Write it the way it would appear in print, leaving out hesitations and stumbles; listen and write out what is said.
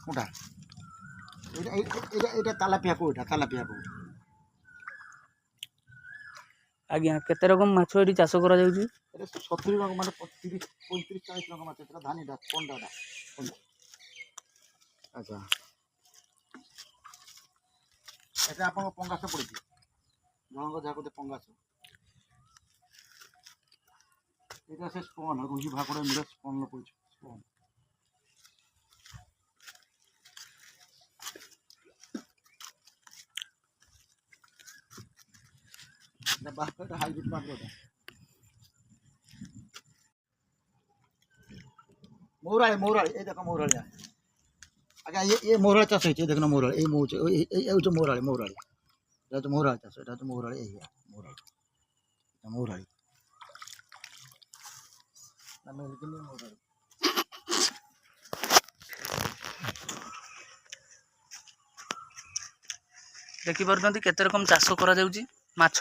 কোটা এটা এটা এটা তালাপিয়া কো এটা তালাপিয়া কো आज्ञा केते रकम माछ एटी चाष करा जाउची এটা 70 টাকা মানে 30 35 40 টাকা মাছ এটা ধানিটা কোনটা আচ্ছা এটা আপনার পঙ্গাস পড়ছে জনক যাকে পঙ্গাস এটা সে স্পন রুহি ভাগড়ে মিলে স্পন পড়ছে স্পন না বাপটা হাইব্রিড মাছটা মৌরালি এই দেখো মৌরালি আগে ये मोराल चाष होती है देखना मोराल ये मौज ये जो मोराल এটা তো মোরাল চাষ এটা তো মোরাল এই মোরাল এটা মোরাল আমি লিখলি মোরাল देखि पारुछंती केते रकम चाष करा जाउची माछ